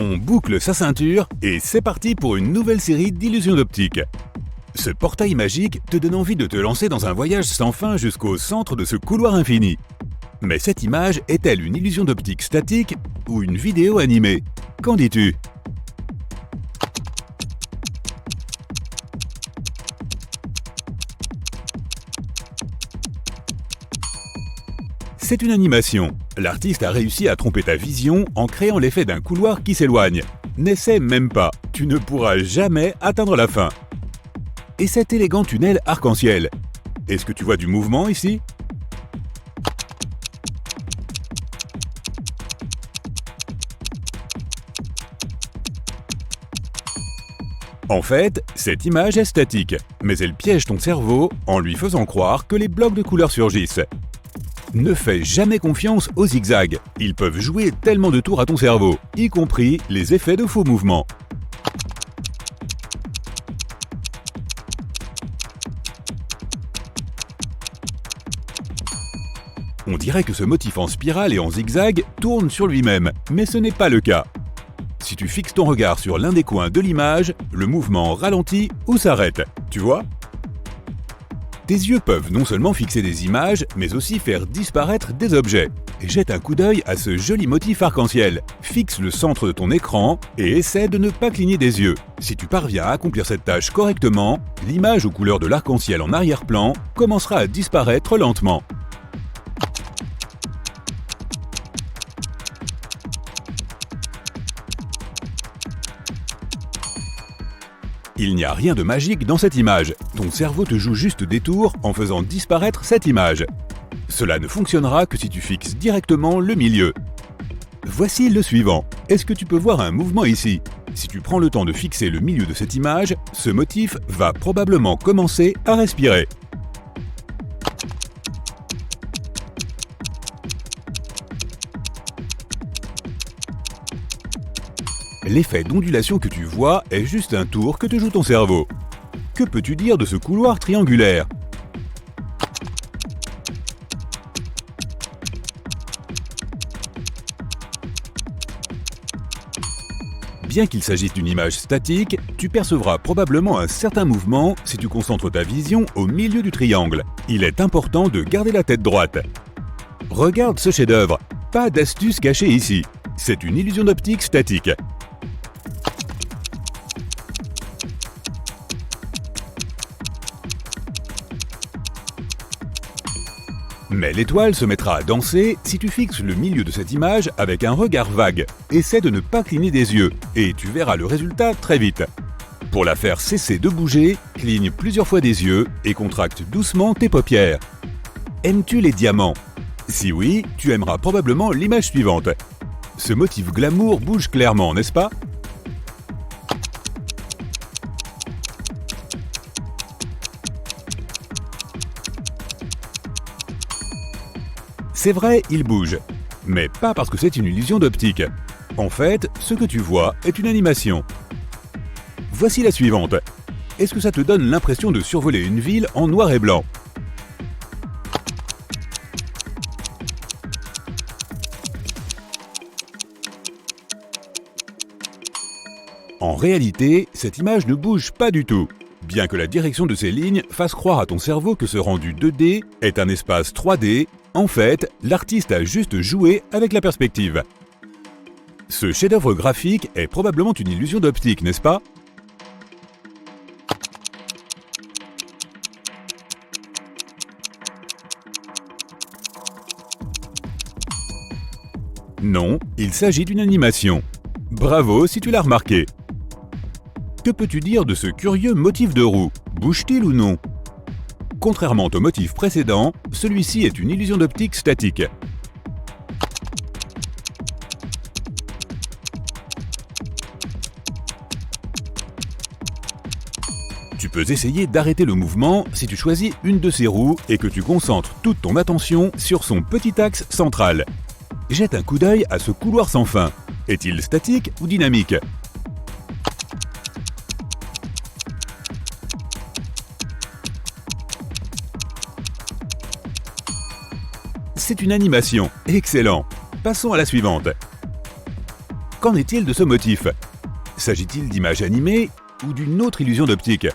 On boucle sa ceinture et c'est parti pour une nouvelle série d'illusions d'optique. Ce portail magique te donne envie de te lancer dans un voyage sans fin jusqu'au centre de ce couloir infini. Mais cette image est-elle une illusion d'optique statique ou une vidéo animée? Qu'en dis-tu? C'est une animation. L'artiste a réussi à tromper ta vision en créant l'effet d'un couloir qui s'éloigne. N'essaie même pas, tu ne pourras jamais atteindre la fin. Et cet élégant tunnel arc-en-ciel, est-ce que tu vois du mouvement ici? En fait, cette image est statique, mais elle piège ton cerveau en lui faisant croire que les blocs de couleurs surgissent. Ne fais jamais confiance aux zigzags, ils peuvent jouer tellement de tours à ton cerveau, y compris les effets de faux mouvements. On dirait que ce motif en spirale et en zigzag tourne sur lui-même, mais ce n'est pas le cas. Si tu fixes ton regard sur l'un des coins de l'image, le mouvement ralentit ou s'arrête, tu vois? Tes yeux peuvent non seulement fixer des images, mais aussi faire disparaître des objets. Jette un coup d'œil à ce joli motif arc-en-ciel. Fixe le centre de ton écran et essaie de ne pas cligner des yeux. Si tu parviens à accomplir cette tâche correctement, l'image aux couleurs de l'arc-en-ciel en arrière-plan commencera à disparaître lentement. Il n'y a rien de magique dans cette image. Ton cerveau te joue juste des tours en faisant disparaître cette image. Cela ne fonctionnera que si tu fixes directement le milieu. Voici le suivant. Est-ce que tu peux voir un mouvement ici? Si tu prends le temps de fixer le milieu de cette image, ce motif va probablement commencer à respirer. L'effet d'ondulation que tu vois est juste un tour que te joue ton cerveau. Que peux-tu dire de ce couloir triangulaire? Bien qu'il s'agisse d'une image statique, tu percevras probablement un certain mouvement si tu concentres ta vision au milieu du triangle. Il est important de garder la tête droite. Regarde ce chef-d'œuvre, pas d'astuce cachée ici. C'est une illusion d'optique statique. Mais l'étoile se mettra à danser si tu fixes le milieu de cette image avec un regard vague. Essaie de ne pas cligner des yeux et tu verras le résultat très vite. Pour la faire cesser de bouger, cligne plusieurs fois des yeux et contracte doucement tes paupières. Aimes-tu les diamants? Si oui, tu aimeras probablement l'image suivante. Ce motif glamour bouge clairement, n'est-ce pas? C'est vrai, il bouge. Mais pas parce que c'est une illusion d'optique. En fait, ce que tu vois est une animation. Voici la suivante. Est-ce que ça te donne l'impression de survoler une ville en noir et blanc? En réalité, cette image ne bouge pas du tout. Bien que la direction de ces lignes fasse croire à ton cerveau que ce rendu 2D est un espace 3D, en fait, l'artiste a juste joué avec la perspective. Ce chef-d'œuvre graphique est probablement une illusion d'optique, n'est-ce pas? Non, il s'agit d'une animation. Bravo si tu l'as remarqué. Que peux-tu dire de ce curieux motif de roue? Bouge-t-il ou non? Contrairement au motif précédent, celui-ci est une illusion d'optique statique. Tu peux essayer d'arrêter le mouvement si tu choisis une de ces roues et que tu concentres toute ton attention sur son petit axe central. Jette un coup d'œil à ce couloir sans fin. Est-il statique ou dynamique? C'est une animation. Excellent. Passons à la suivante. Qu'en est-il de ce motif? S'agit-il d'images animées ou d'une autre illusion d'optique?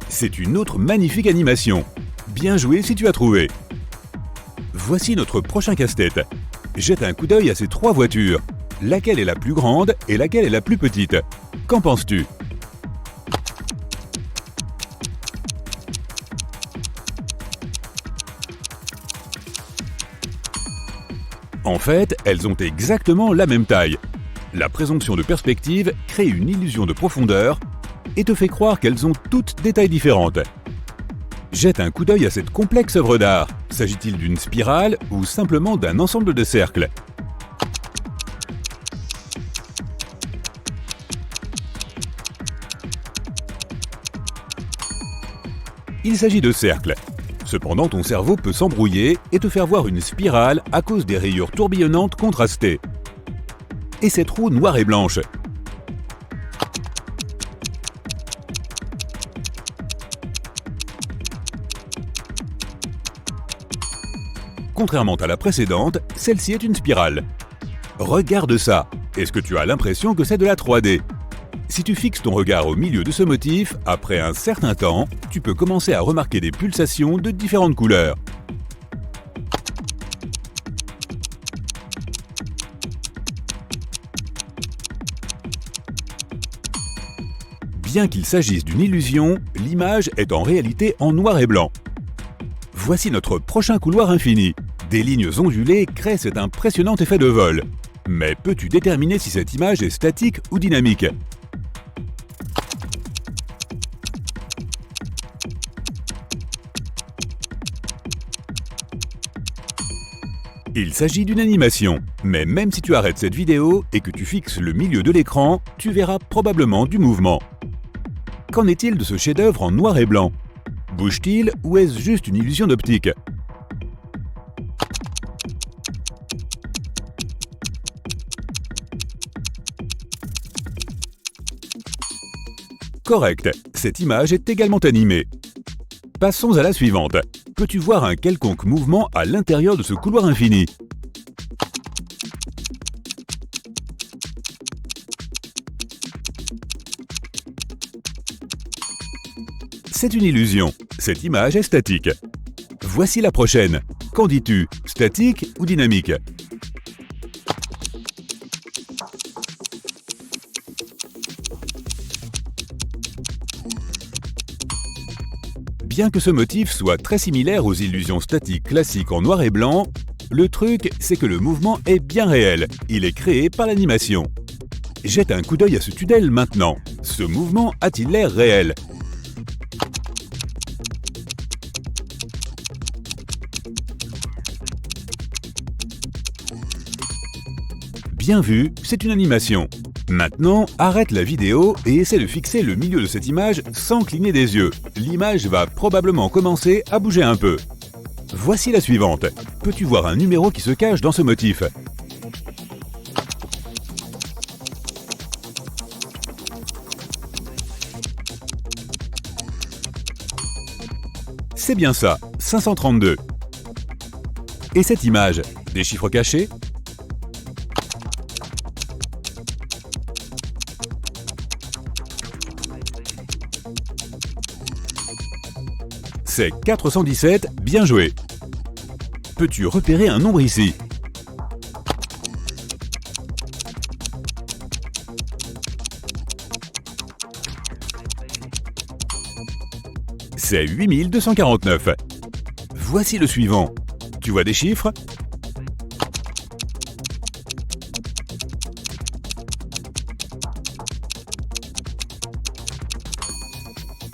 C'est une autre magnifique animation. Bien joué si tu as trouvé. Voici notre prochain casse-tête. Jette un coup d'œil à ces 3 voitures. Laquelle est la plus grande et laquelle est la plus petite? Qu'en penses-tu? En fait, elles ont exactement la même taille. La présomption de perspective crée une illusion de profondeur et te fait croire qu'elles ont toutes des tailles différentes. Jette un coup d'œil à cette complexe œuvre d'art. S'agit-il d'une spirale ou simplement d'un ensemble de cercles? Il s'agit de cercles. Cependant, ton cerveau peut s'embrouiller et te faire voir une spirale à cause des rayures tourbillonnantes contrastées. Et cette roue noire et blanche? Contrairement à la précédente, celle-ci est une spirale. Regarde ça! Est-ce que tu as l'impression que c'est de la 3D? Si tu fixes ton regard au milieu de ce motif, après un certain temps, tu peux commencer à remarquer des pulsations de différentes couleurs. Bien qu'il s'agisse d'une illusion, l'image est en réalité en noir et blanc. Voici notre prochain couloir infini. Des lignes ondulées créent cet impressionnant effet de vol. Mais peux-tu déterminer si cette image est statique ou dynamique? Il s'agit d'une animation, mais même si tu arrêtes cette vidéo et que tu fixes le milieu de l'écran, tu verras probablement du mouvement. Qu'en est-il de ce chef-d'œuvre en noir et blanc? Bouge-t-il ou est-ce juste une illusion d'optique? Correct, cette image est également animée. Passons à la suivante. Peux-tu voir un quelconque mouvement à l'intérieur de ce couloir infini? C'est une illusion. Cette image est statique. Voici la prochaine. Qu'en dis-tu? Statique ou dynamique? Bien que ce motif soit très similaire aux illusions statiques classiques en noir et blanc, le truc, c'est que le mouvement est bien réel. Il est créé par l'animation. Jette un coup d'œil à ce tunnel maintenant. Ce mouvement a-t-il l'air réel? Bien vu, c'est une animation. Maintenant, arrête la vidéo et essaie de fixer le milieu de cette image sans cligner des yeux. L'image va probablement commencer à bouger un peu. Voici la suivante. Peux-tu voir un numéro qui se cache dans ce motif? C'est bien ça, 532. Et cette image, des chiffres cachés? C'est 417, bien joué. Peux-tu repérer un nombre ici? C'est 8249. Voici le suivant. Tu vois des chiffres?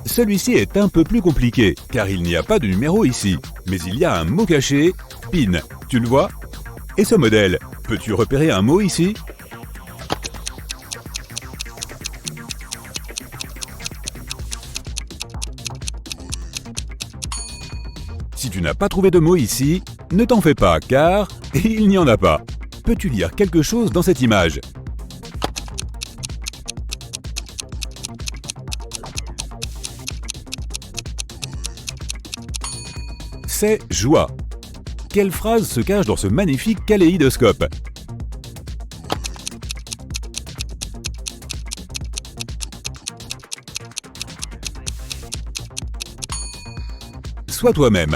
Celui-ci est un peu plus compliqué, car il n'y a pas de numéro ici, mais il y a un mot caché, PIN, tu le vois? Et ce modèle, peux-tu repérer un mot ici? Si tu n'as pas trouvé de mot ici, ne t'en fais pas, car il n'y en a pas. Peux-tu lire quelque chose dans cette image? c'est joie. Quelle phrase se cache dans ce magnifique kaléidoscope? Sois toi-même.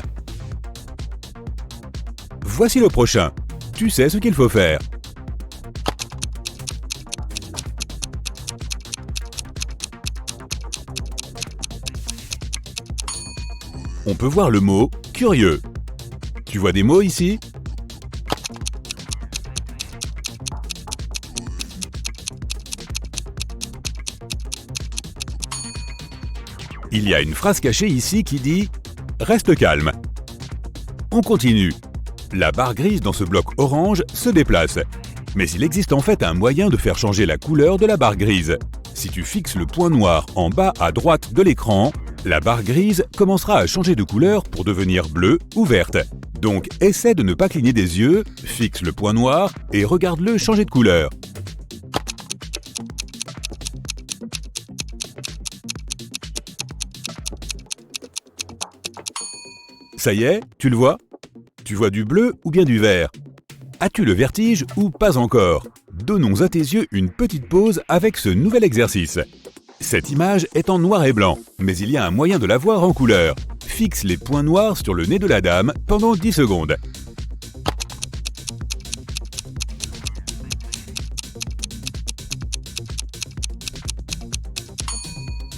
Voici le prochain. Tu sais ce qu'il faut faire. On peut voir le mot « curieux ». Tu vois des mots ici? Il y a une phrase cachée ici qui dit « Reste calme ». On continue. La barre grise dans ce bloc orange se déplace. Mais il existe en fait un moyen de faire changer la couleur de la barre grise. Si tu fixes le point noir en bas à droite de l'écran, la barre grise commencera à changer de couleur pour devenir bleue ou verte. Donc essaie de ne pas cligner des yeux, fixe le point noir et regarde-le changer de couleur. Ça y est, tu le vois? Tu vois du bleu ou bien du vert? As-tu le vertige ou pas encore? Donnons à tes yeux une petite pause avec ce nouvel exercice. Cette image est en noir et blanc, mais il y a un moyen de la voir en couleur. Fixe les points noirs sur le nez de la dame pendant 10 secondes.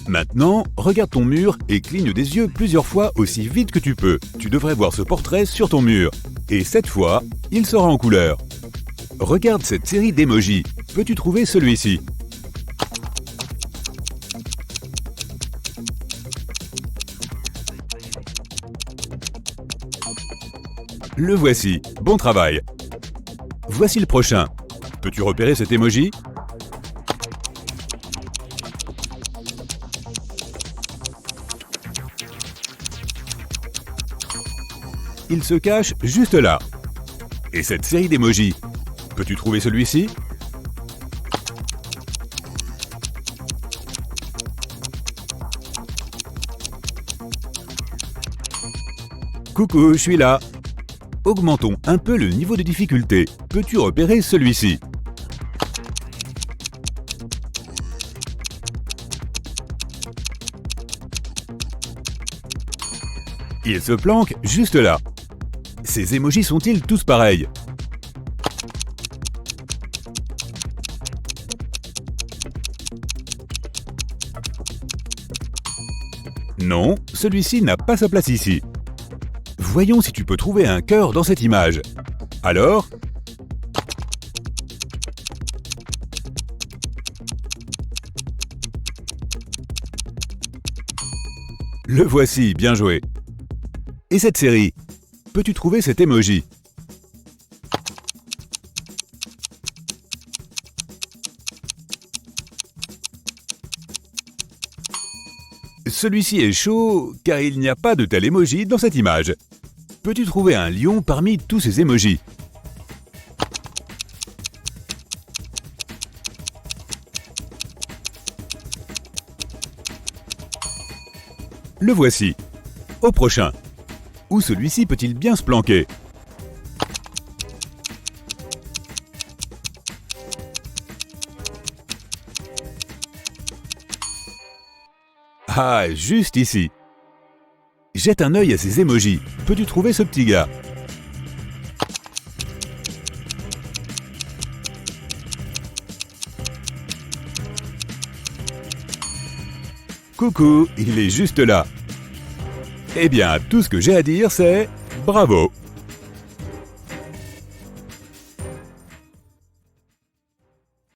Maintenant, regarde ton mur et cligne des yeux plusieurs fois aussi vite que tu peux. Tu devrais voir ce portrait sur ton mur. Et cette fois, il sera en couleur. Regarde cette série d'émojis. Peux-tu trouver celui-ci? Le voici. Bon travail. Voici le prochain. Peux-tu repérer cet emoji? Il se cache juste là. Et cette série d'émojis, peux-tu trouver celui-ci? Coucou, je suis là. Augmentons un peu le niveau de difficulté. Peux-tu repérer celui-ci? Il se planque juste là. Ces émojis sont-ils tous pareils? Non, celui-ci n'a pas sa place ici. Voyons si tu peux trouver un cœur dans cette image. Alors? Le voici, bien joué. Et cette série? Peux-tu trouver cet emoji? Celui-ci est chaud car il n'y a pas de tel emoji dans cette image. Peux-tu trouver un lion parmi tous ces emojis? Le voici. Au prochain. Où celui-ci peut-il bien se planquer? Ah, juste ici. Jette un œil à ces émojis. Peux-tu trouver ce petit gars? Coucou, il est juste là. Eh bien, tout ce que j'ai à dire, c'est bravo!